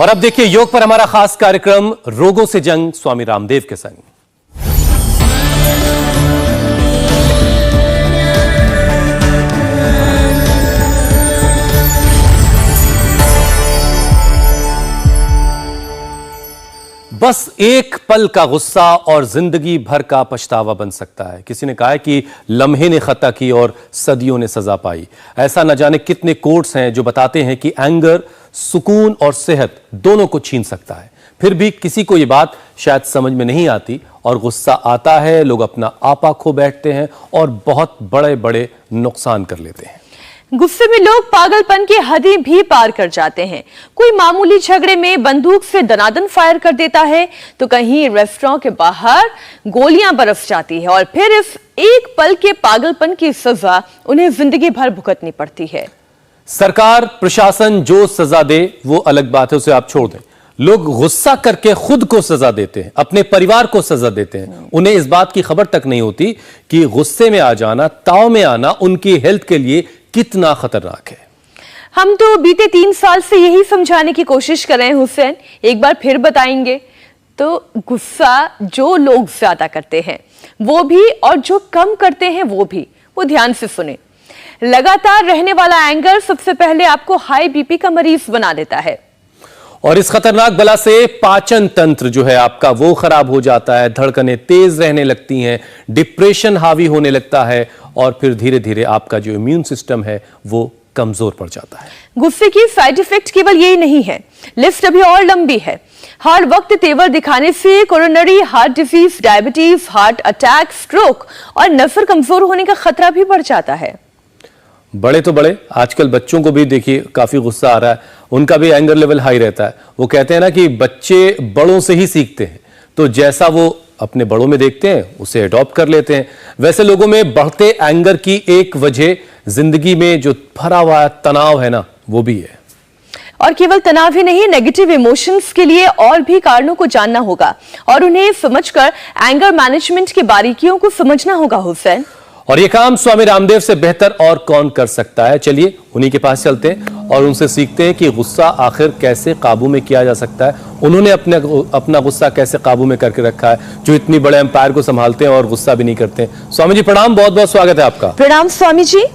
और अब देखिए योग पर हमारा खास कार्यक्रम रोगों से जंग स्वामी रामदेव के संग। बस एक पल का गुस्सा और जिंदगी भर का पछतावा बन सकता है। किसी ने कहा है कि लम्हे ने खता की और सदियों ने सजा पाई। ऐसा न जाने कितने कोट्स हैं जो बताते हैं कि एंगर सुकून और सेहत दोनों को छीन सकता है। फिर भी किसी को यह बात शायद समझ में नहीं आती और गुस्सा आता है, लोग अपना आपा खो बैठते हैं और बहुत बड़े बड़े नुकसान कर लेते हैं। गुस्से में लोग पागलपन की हदें भी पार कर जाते हैं। कोई मामूली झगड़े में बंदूक से दनादन फायर कर देता है तो कहीं रेस्टोरेंट के बाहर गोलियां बरस जाती है और फिर इस एक पल के पागलपन की सजा उन्हें जिंदगी भर भुगतनी पड़ती है। सरकार प्रशासन जो सजा दे वो अलग बात है, उसे आप छोड़ दें। लोग गुस्सा करके खुद को सजा देते हैं, अपने परिवार को सजा देते हैं। उन्हें इस बात की खबर तक नहीं होती कि गुस्से में आ जाना, ताव में आना उनकी हेल्थ के लिए कितना खतरनाक है। हम तो बीते 3 साल से यही समझाने की कोशिश कर रहे हैं हुसैन, एक बार फिर बताएंगे। तो गुस्सा जो लोग ज्यादा करते हैं वो भी और जो कम करते हैं वो भी, वो ध्यान से सुने। लगातार रहने वाला एंगर सबसे पहले आपको हाई बीपी का मरीज बना देता है और इस खतरनाक बला से पाचन तंत्र जो है आपका वो खराब हो जाता है, धड़कनें तेज रहने लगती हैं, डिप्रेशन हावी होने लगता है और फिर धीरे धीरे आपका जो इम्यून सिस्टम है वो कमजोर पड़ जाता है। गुस्से की साइड इफेक्ट केवल यही नहीं है, लिस्ट अभी और लंबी है। हर वक्त तेवर दिखाने से coronary heart disease, diabetes, heart attack, stroke और नसर कमजोर होने का खतरा भी बढ़ जाता है। बड़े तो बड़े, आजकल बच्चों को भी देखिए काफी गुस्सा आ रहा है, उनका भी एंगर लेवल हाई रहता है। वो कहते हैं ना कि बच्चे बड़ों से ही सीखते हैं, तो जैसा वो अपने बड़ों में देखते हैं उसे अडॉप्ट कर लेते हैं। वैसे लोगों में बढ़ते एंगर की एक वजह जिंदगी में जो भरा हुआ तनाव है ना वो भी है। और केवल तनाव ही नहीं, नेगेटिव इमोशंस के लिए और भी कारणों को जानना होगा और उन्हें समझकर एंगर मैनेजमेंट की बारीकियों को समझना होगा हुसैन। और ये काम स्वामी रामदेव से बेहतर और कौन कर सकता है। चलिए उन्हीं के पास चलते हैं और उनसे सीखते हैं कि गुस्सा आखिर कैसे काबू में किया जा सकता है। उन्होंने अपना गुस्सा कैसे काबू में करके रखा है, जो इतनी बड़े एम्पायर को संभालते हैं और गुस्सा भी नहीं करते। स्वामी जी प्रणाम, बहुत बहुत स्वागत है आपका। प्रणाम स्वामी जी।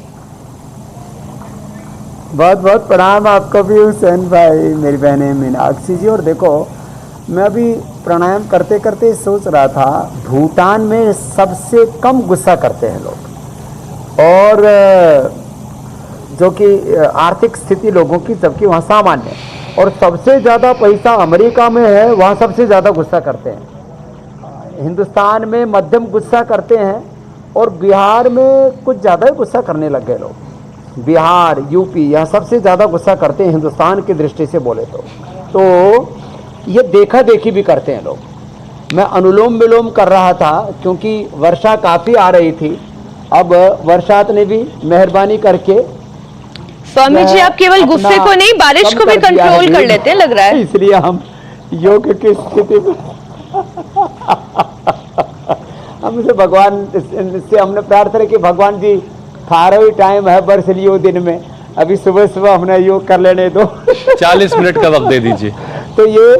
बहुत बहुत प्रणाम आपको भी हुसैन भाई, मेरी बहने मीनाक्षी जी। और देखो, मैं अभी प्राणायाम करते करते सोच रहा था, भूटान में सबसे कम गुस्सा करते हैं लोग और जो कि आर्थिक स्थिति लोगों की जबकि वहाँ सामान्य है, और सबसे ज़्यादा पैसा अमेरिका में है, वहाँ सबसे ज़्यादा गुस्सा करते हैं। हिंदुस्तान में मध्यम गुस्सा करते हैं और बिहार में कुछ ज़्यादा ही गुस्सा करने लग गए लोग। बिहार, यूपी, यहाँ सबसे ज़्यादा गुस्सा करते हैं हिंदुस्तान की दृष्टि से बोले तो ये देखा देखी भी करते हैं लोग। मैं अनुलोम विलोम कर रहा था क्योंकि वर्षा काफ़ी आ रही थी। अब वर्षात ने भी मेहरबानी करके स्वामी जी आप केवल गुस्से को नहीं बारिश को भी कंट्रोल कर लेते हैं लग रहा है, इसलिए हम योग की स्थिति में हमसे भगवान से हमने प्रार्थना की, भगवान जी खारा ही टाइम है, बरस लियो दिन में, अभी सुबह सुबह हमने योग कर लेने दो 40 मिनट का वक्त दे दीजिए। तो ये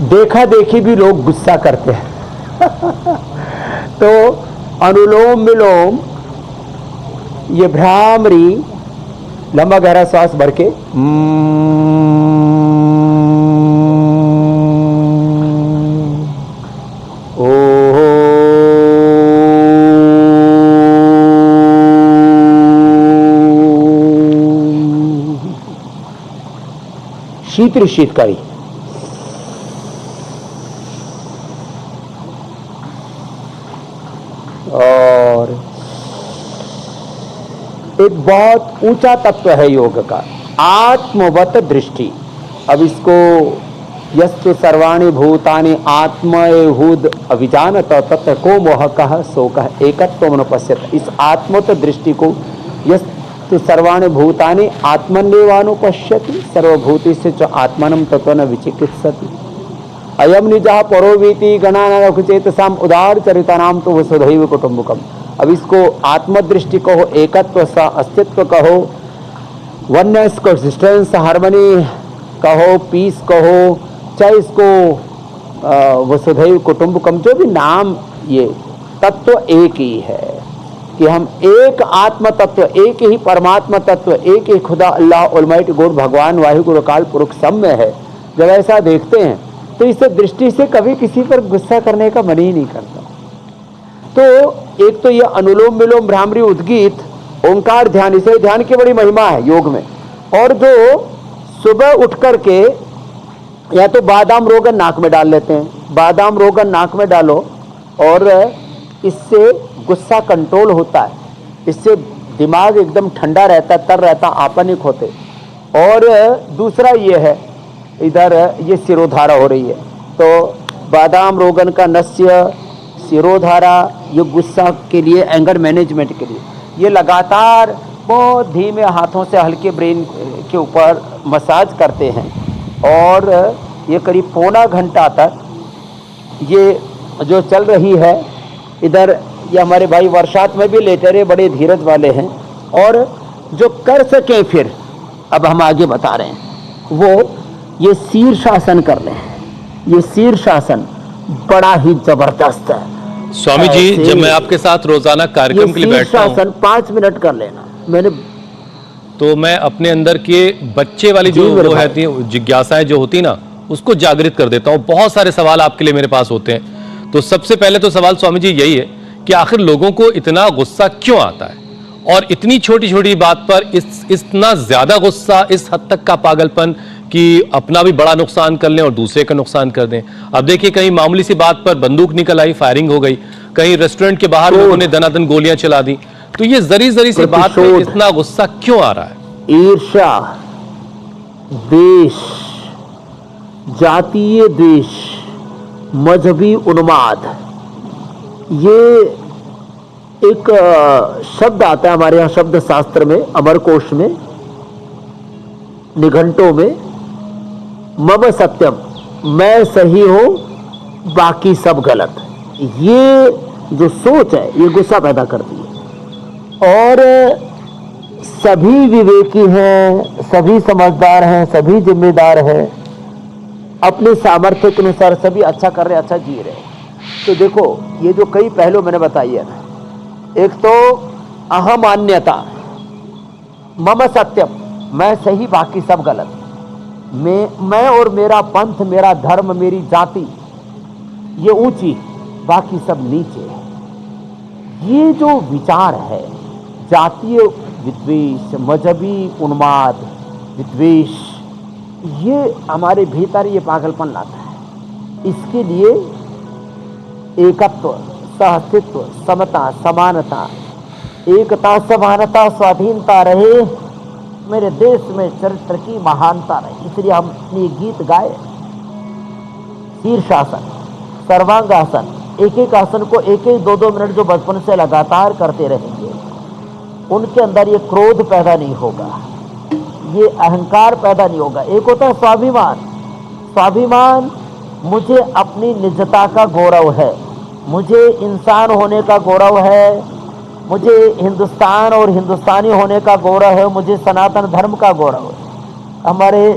देखा देखी भी लोग गुस्सा करते हैं तो अनुलोम विलोम, ये भ्रामरी, लंबा गहरा श्वास भर के शीतल शीतकारी, और एक बहुत ऊंचा तत्व है योग का, आत्मवत दृष्टि। अब इसको यस्तु सर्वाणि भूतानि आत्मएहूद अभिजानत तत्र को मोह कह सो कह एकत्वम न पश्यत। इस आत्मवत दृष्टि को यस्तु सर्वाणि भूतानि आत्मन्येवानुपश्यति सर्वभूतिस्य च आत्मनं ततो न विचिकित्सति। अयम निजः परोवीति गणानाकुचेतसाम उदार चरितानाम तो वसुधैव कुटुंबकम। अब इसको आत्मदृष्टि कहो, एकत्व सा अस्तित्व कहो, वननेस, कोएग्जिस्टेंस, हार्मनी, कहो, पीस कहो, चाहे इसको वसुधैव कुटुंबकम, जो भी नाम, ये तत्व एक ही है कि हम एक आत्म तत्व, एक ही परमात्मा तत्व, एक ही खुदा अल्लाह ऑलमाइटी गॉड भगवान वाहिगुरु अकाल पुरुष सब में है। जब ऐसा देखते हैं तो इस दृष्टि से कभी किसी पर गुस्सा करने का मन ही नहीं करता। तो एक तो ये अनुलोम विलोम भ्रामरी उद्गीत ओंकार ध्यान, इसे ध्यान की बड़ी महिमा है योग में। और जो सुबह उठ करके या तो बादाम रोगन नाक में डाल लेते हैं, बादाम रोगन नाक में डालो और इससे गुस्सा कंट्रोल होता है, इससे दिमाग एकदम ठंडा रहता, तर रहता, आपनिक होते। और दूसरा ये है, इधर ये सिरोधारा हो रही है, तो बादाम रोगन का नस्य, सिरोधारा, ये गुस्सा के लिए, एंगर मैनेजमेंट के लिए, ये लगातार बहुत धीमे हाथों से हल्के ब्रेन के ऊपर मसाज करते हैं। और ये करीब पौना घंटा तक ये जो चल रही है, इधर ये हमारे भाई वर्षात में भी लेटे रहे, बड़े धीरज वाले हैं। और जो कर सकें, फिर अब हम आगे बता रहे हैं, वो ये शीर्षासन कर लें। ये शीर्षासन बड़ा ही जबरदस्त है स्वामी जी। जब मैं आपके साथ रोजाना कार्यक्रम के लिए बैठता हूँ, 5 मिनट कर लेना, मैंने तो मैं अपने अंदर के बच्चे वाली जो वो रहती है जिज्ञासाएं जो होती ना, उसको जागृत कर देता हूँ। बहुत सारे सवाल आपके लिए मेरे पास होते हैं। तो सबसे पहले तो सवाल स्वामी जी यही है कि आखिर लोगों को इतना गुस्सा क्यों आता है, और इतनी छोटी छोटी बात पर इतना ज्यादा गुस्सा, इस हद तक का पागलपन कि अपना भी बड़ा नुकसान कर लें और दूसरे का नुकसान कर दें। अब देखिए, कहीं मामूली सी बात पर बंदूक निकल आई, फायरिंग हो गई, कहीं रेस्टोरेंट के बाहर लोगों ने दनादन गोलियां चला दी। तो ये जरी जरी सी बात पे इतना गुस्सा क्यों आ रहा है? ईर्ष्या, द्वेष, जातीय द्वेष, मजहबी उन्माद, ये एक शब्द आता है हमारे यहाँ शब्द शास्त्र में, अमरकोश में, निघंटों में, मम सत्यम, मैं सही हूं बाकी सब गलत। ये जो सोच है ये गुस्सा पैदा करती है। और सभी विवेकी हैं, सभी समझदार हैं, सभी जिम्मेदार हैं, अपने सामर्थ्य के अनुसार सभी अच्छा कर रहे, अच्छा जी रहे। तो देखो, ये जो कई पहलू मैंने बताई है ना, एक तो अहमान्यता, मम सत्यम, मैं सही बाकी सब गलत, मैं और मेरा पंथ, मेरा धर्म, मेरी जाति ये ऊंची, बाकी सब नीचे। ये जो विचार है, जातीय विद्वेष, मजहबी उन्माद, विद्वेष, ये हमारे भीतर ये पागलपन लाता है। इसके लिए एकत्व, सहअस्तित्व, समता, समानता, एकता, समानता, स्वाधीनता रहे, मेरे देश में चरित्र की महानता रहे, इसलिए हमने गीत गाए। शीर्षासन, सर्वांगासन, एक एक आसन को 1-2 मिनट जो बचपन से लगातार करते रहेंगे, उनके अंदर ये क्रोध पैदा नहीं होगा, ये अहंकार पैदा नहीं होगा। एक होता है स्वाभिमान, स्वाभिमान, मुझे अपनी निजता का गौरव है, मुझे इंसान होने का गौरव है, मुझे हिंदुस्तान और हिंदुस्तानी होने का गौरव है, मुझे सनातन धर्म का गौरव है। हमारे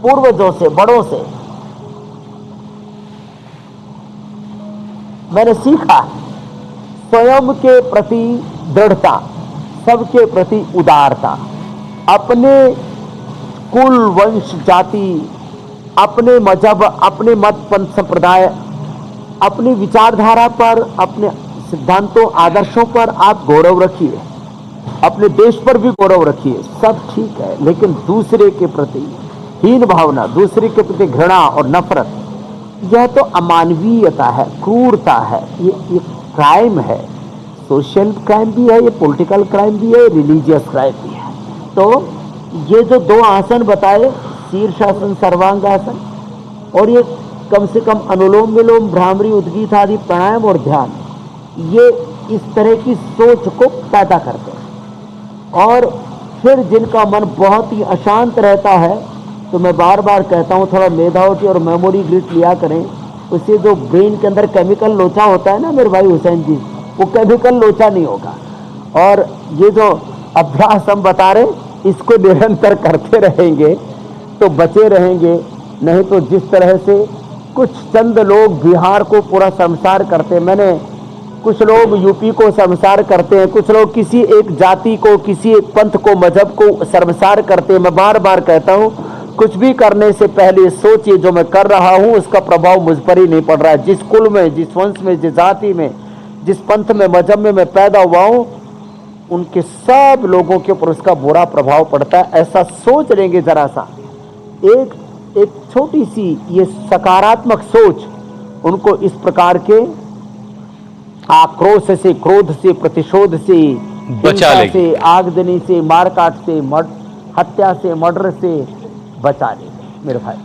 पूर्वजों से, बड़ों से मैंने सीखा, स्वयं के प्रति दृढ़ता, सबके प्रति उदारता, अपने कुल, वंश, जाति, अपने मजहब, अपने मत, पंथ, संप्रदाय, अपनी विचारधारा पर, अपने सिद्धांतों, आदर्शों पर आप गौरव रखिए, अपने देश पर भी गौरव रखिए, सब ठीक है। लेकिन दूसरे के प्रति हीन भावना, दूसरे के प्रति घृणा और नफरत, यह तो अमानवीयता है, क्रूरता है, ये क्राइम है। सोशल क्राइम भी है, ये पॉलिटिकल क्राइम भी है, रिलीजियस क्राइम भी है। तो ये जो 2 आसन बताए, शीर्षासन, सर्वांगासन, और ये कम से कम अनुलोम विलोम, भ्रामरी, उद्गीत आदि प्राणायाम और ध्यान, ये इस तरह की सोच को पैदा करते हैं। और फिर जिनका मन बहुत ही अशांत रहता है, तो मैं बार बार कहता हूँ, थोड़ा मेधावटी और मेमोरी ग्रिड लिया करें, उससे जो ब्रेन के अंदर केमिकल लोचा होता है ना मेरे भाई हुसैन जी, वो केमिकल लोचा नहीं होगा। और ये जो अभ्यास हम बता रहे, इसको निरंतर करते रहेंगे तो बचे रहेंगे, नहीं तो जिस तरह से कुछ चंद लोग बिहार को पूरा शर्मसार करते हैं, मैंने कुछ लोग यूपी को शर्मसार करते हैं, कुछ लोग किसी एक जाति को, किसी एक पंथ को, मजहब को शर्मसार करते हैं। मैं बार बार कहता हूं, कुछ भी करने से पहले सोचिए जो मैं कर रहा हूं उसका प्रभाव मुझ पर ही नहीं पड़ रहा है। जिस कुल में, जिस वंश में, जिस जाति में, जिस पंथ में, मजहब में मैं पैदा हुआ हूं, उनके सब लोगों के ऊपर उसका बुरा प्रभाव पड़ता है। ऐसा सोच लेंगे जरा सा, एक छोटी सी ये सकारात्मक सोच उनको इस प्रकार के आक्रोश से, क्रोध से, प्रतिशोध से, बचा लेगी, से, आगजनी से, मारकाट से, हत्या से, मर्डर से बचा लेगी मेरे भाई।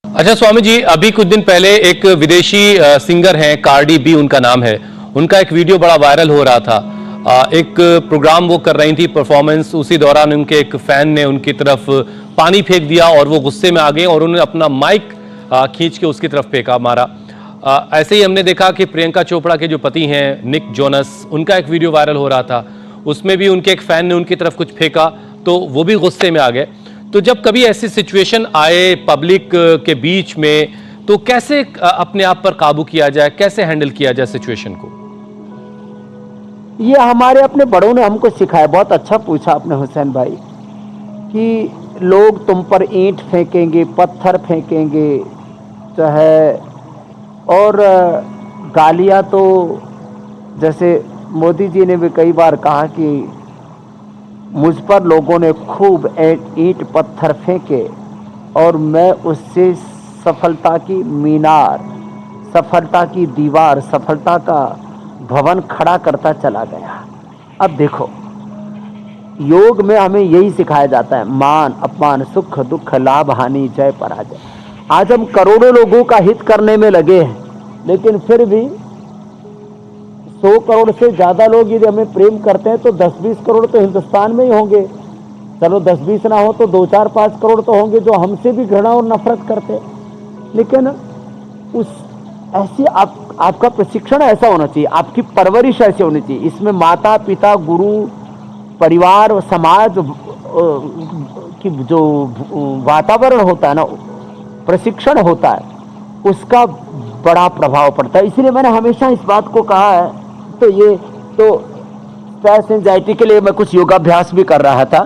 अच्छा स्वामी जी, अभी कुछ दिन पहले एक विदेशी सिंगर हैं, कार्डी बी उनका नाम है, उनका एक वीडियो बड़ा वायरल हो रहा था। एक प्रोग्राम वो कर रही थी, परफॉर्मेंस, उसी दौरान उनके एक फैन ने उनकी तरफ पानी फेंक दिया और वो गुस्से में आ गए और उन्होंने अपना माइक खींच के उसकी तरफ फेंका, मारा। ऐसे ही हमने देखा कि प्रियंका चोपड़ा के जो पति हैं निक जोनस, उनका एक वीडियो वायरल हो रहा था, उसमें भी उनके एक फैन ने उनकी तरफ कुछ फेंका तो वो भी गुस्से में आ गए। तो जब कभी ऐसी सिचुएशन आए पब्लिक के बीच में, तो कैसे अपने आप पर काबू किया जाए, कैसे हैंडल किया जाए सिचुएशन को? ये हमारे अपने बड़ों ने हमको सिखाया। बहुत अच्छा पूछा आपने हुसैन भाई, कि लोग तुम पर ईंट फेंकेंगे, पत्थर फेंकेंगे, चाहे और गालियां, तो जैसे मोदी जी ने भी कई बार कहा कि मुझ पर लोगों ने खूब ईंट पत्थर फेंके और मैं उससे सफलता की मीनार, सफलता की दीवार, सफलता का भवन खड़ा करता चला गया। अब देखो, योग में हमें यही सिखाया जाता है, मान अपमान, सुख दुख, लाभ हानि, जय पराजय। आज हम करोड़ों लोगों का हित करने में लगे हैं, लेकिन फिर भी 100 करोड़ से ज्यादा लोग यदि हमें प्रेम करते हैं तो 10-20 करोड़ तो हिंदुस्तान में ही होंगे। चलो 10-20 ना हो तो 2-4-5 करोड़ तो होंगे जो हमसे भी घृणा और नफरत करते हैं। लेकिन उस ऐसी आपका प्रशिक्षण ऐसा होना चाहिए, आपकी परवरिश ऐसी होनी चाहिए। इसमें माता पिता, गुरु, परिवार, समाज की जो वातावरण होता है ना, प्रशिक्षण होता है, उसका बड़ा प्रभाव पड़ता है। इसलिए मैंने हमेशा इस बात को कहा है। तो ये तो स्ट्रेस एंजाइटी के लिए मैं कुछ योगाभ्यास भी कर रहा था।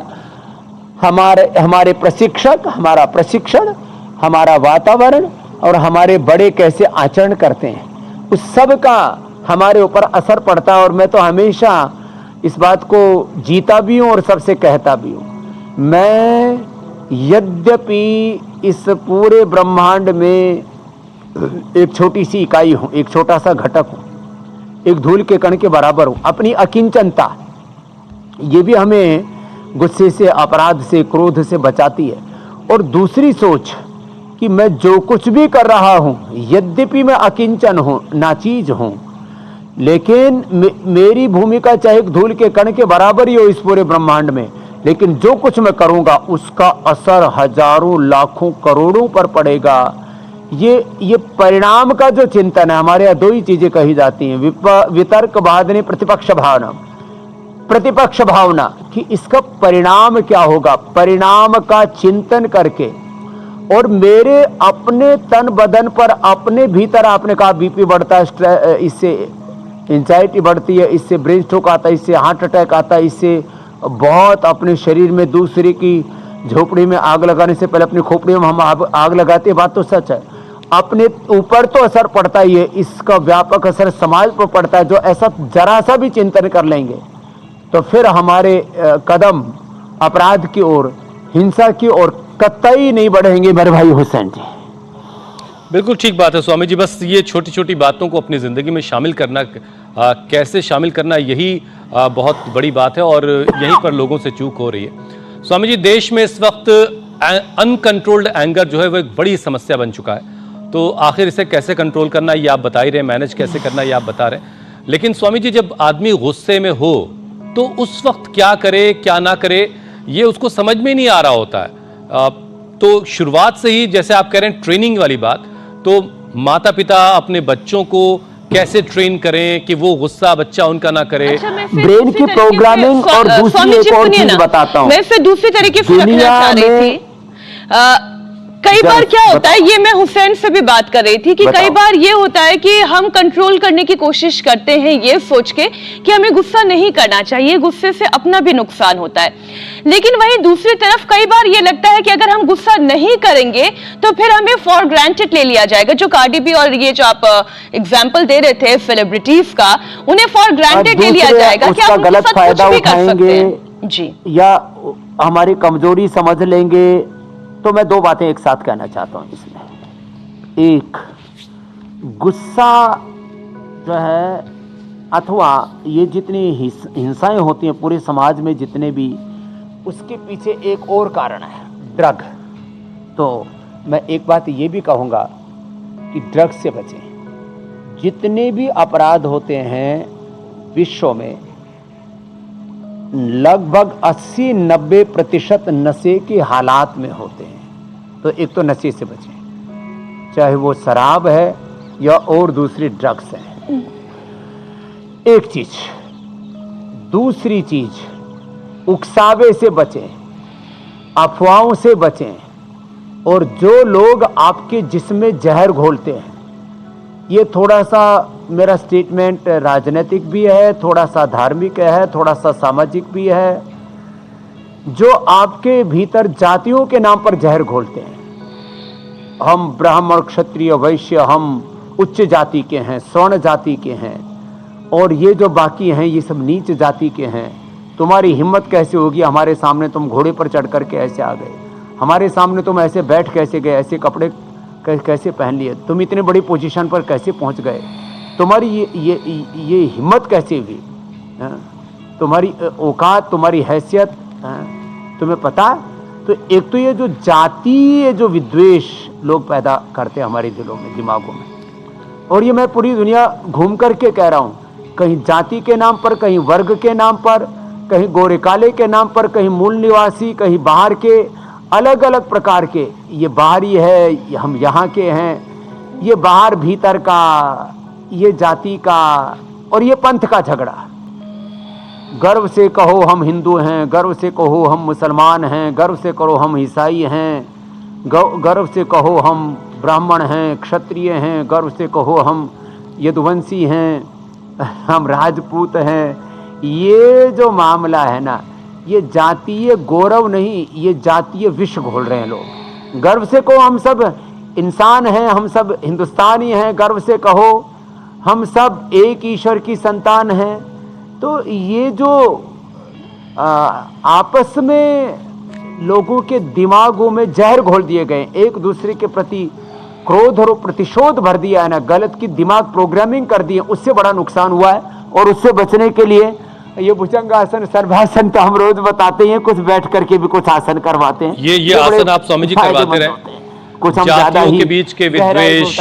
हमारे प्रशिक्षक, हमारा प्रशिक्षण, हमारा वातावरण और हमारे बड़े कैसे आचरण करते हैं, उस सब का हमारे ऊपर असर पड़ता है। और मैं तो हमेशा इस बात को जीता भी हूं और सबसे कहता भी हूं। मैं यद्यपि इस पूरे ब्रह्मांड में एक छोटी सी इकाई हूं, एक छोटा सा घटक हूं, एक धूल के कण के बराबर हूं। अपनी अकिंचनता ये भी हमें गुस्से से, अपराध से, क्रोध से बचाती है। और दूसरी सोच कि मैं जो कुछ भी कर रहा हूं, यद्यपि मैं अकिंचन हूं, नाचीज हूं, लेकिन मेरी भूमिका चाहे एक धूल के कण के बराबर ही हो इस पूरे ब्रह्मांड में, लेकिन जो कुछ मैं करूंगा उसका असर हजारों, लाखों, करोड़ों पर पड़ेगा। ये परिणाम का जो चिंतन है, हमारे यहाँ दो ही चीजें कही जाती हैं, वितर्क वादने, प्रतिपक्ष भावना। प्रतिपक्ष भावना कि इसका परिणाम क्या होगा, परिणाम का चिंतन करके, और मेरे अपने तन बदन पर, अपने भीतर, आपने कहा बीपी बढ़ता है, इससे एंजाइटी बढ़ती है, इससे ब्रेन स्ट्रोक आता है, इससे हार्ट अटैक आता है, इससे बहुत अपने शरीर में दूसरे की झोपड़ी में आग लगाने से पहले अपनी खोपड़ी में हम आग लगाते हैं। बात तो सच है। अपने ऊपर तो असर पड़ता ही है, इसका व्यापक असर समाज पर पड़ता है। जो ऐसा जरा सा भी चिंतन कर लेंगे तो फिर हमारे कदम अपराध की ओर, हिंसा की ओर कतई नहीं बढ़ेंगे मेरे भाई हुसैन जी। बिल्कुल ठीक बात है स्वामी जी। बस ये छोटी छोटी बातों को अपनी ज़िंदगी में शामिल करना, कैसे शामिल करना, यही बहुत बड़ी बात है और यहीं पर लोगों से चूक हो रही है। स्वामी जी, देश में इस वक्त अनकंट्रोल्ड एंगर जो है वो एक बड़ी समस्या बन चुका है। तो आखिर इसे कैसे कंट्रोल करना ये आप बता ही रहे, मैनेज कैसे करना ये आप बता रहे हैं। लेकिन स्वामी जी, जब आदमी गुस्से में हो तो उस वक्त क्या करे क्या ना करे ये उसको समझ में नहीं आ रहा होता है। तो शुरुआत से ही, जैसे आप कह रहे हैं ट्रेनिंग वाली बात, तो माता पिता अपने बच्चों को कैसे ट्रेन करें कि वो गुस्सा बच्चा उनका ना करे? अच्छा, मैं फिर ब्रेन दूसरी की तरीके प्रोग्रामिंग से- और दूसरी स्वामी जी एक और सुनिए चीज ना, बताता हूं। मैं फिर दूसरी तरीके से रखना दुनिया चाह रही में- थी। कई बार क्या होता है, ये मैं हुसैन से भी बात कर रही थी कि कई बार ये होता है कि हम कंट्रोल करने की कोशिश करते हैं ये सोच के कि हमें गुस्सा नहीं करना चाहिए, गुस्से से अपना भी नुकसान होता है। लेकिन वहीं दूसरी तरफ कई बार ये लगता है कि अगर हम गुस्सा नहीं करेंगे तो फिर हमें फॉर ग्रांटेड ले लिया जाएगा। जो कार्डी बी और ये जो आप एग्जाम्पल दे रहे थे सेलिब्रिटीज का, उन्हें फॉर ग्रांटेड ले लिया जाएगा कि आप गलत गुस्सा कुछ फायदा भी कर सकते उठाएंगे हैं। जी, या हमारी कमजोरी समझ लेंगे। तो मैं दो बातें एक साथ कहना चाहता हूं इसमें। एक, गुस्सा जो है अथवा ये जितनी हिंसाएं होती हैं पूरे समाज में जितने भी, उसके पीछे एक और कारण है, ड्रग। तो मैं एक बात ये भी कहूँगा कि ड्रग से बचें। जितने भी अपराध होते हैं विश्व में, लगभग 80-90% नशे के हालात में होते हैं। तो एक तो नशे से बचें, चाहे वो शराब है या और दूसरी ड्रग्स है, एक चीज। दूसरी चीज, उकसावे से बचें, अफवाहों से बचें, और जो लोग आपके जिस्म में जहर घोलते हैं, ये थोड़ा सा मेरा स्टेटमेंट राजनीतिक भी है, थोड़ा सा धार्मिक है, थोड़ा सा सामाजिक भी है, जो आपके भीतर जातियों के नाम पर जहर घोलते हैं। हम ब्राह्मण, क्षत्रिय, वैश्य, हम उच्च जाति के हैं, स्वर्ण जाति के हैं, और ये जो बाकी हैं ये सब नीच जाति के हैं। तुम्हारी हिम्मत कैसे होगी हमारे सामने? तुम घोड़े पर चढ़ करके ऐसे आ गए, हमारे सामने तुम ऐसे बैठ कैसे गए, ऐसे कपड़े कैसे पहन लिए, तुम इतने बड़ी पोजीशन पर कैसे पहुंच गए, तुम्हारी ये हिम्मत कैसे हुई, तुम्हारी औकात, तुम्हारी हैसियत तुम्हें पता? तो एक तो ये जो जातीय जो विद्वेष लोग पैदा करते हैं हमारे दिलों में, दिमागों में, और ये मैं पूरी दुनिया घूम करके कह रहा हूँ, कहीं जाति के नाम पर, कहीं वर्ग के नाम पर, कहीं गोरे काले के नाम पर, कहीं मूल निवासी, कहीं बाहर के, अलग अलग प्रकार के। ये बाहरी है, हम यहाँ के हैं, ये बाहर भीतर का, ये जाति का, और ये पंथ का झगड़ा। गर्व से कहो हम हिंदू हैं, गर्व से कहो हम मुसलमान हैं, गर्व से कहो हम ईसाई हैं, गर्व से कहो हम ब्राह्मण हैं, क्षत्रिय हैं, गर्व से कहो हम यदुवंशी हैं, हम राजपूत हैं। ये जो मामला है ना, ये जातीय गौरव नहीं, ये जातीय विष घोल रहे हैं लोग। गर्व से कहो हम सब इंसान हैं, हम सब हिंदुस्तानी हैं, गर्व से कहो हम सब एक ईश्वर की संतान हैं। तो ये जो आपस में लोगों के दिमागों में जहर घोल दिए गए, एक दूसरे के प्रति क्रोध और प्रतिशोध भर दिया है ना, गलत की दिमाग प्रोग्रामिंग कर दी है, उससे बड़ा नुकसान हुआ है। और उससे बचने के लिए ये भुजंगासन, सर्वासन तो हम रोज बताते हैं, कुछ बैठ करके भी कुछ आसन करवाते हैं। ये आसन आप स्वामी जी करवाते रहे। कुछ हम ज्यादा जातियों ही के बीच के विद्वेष,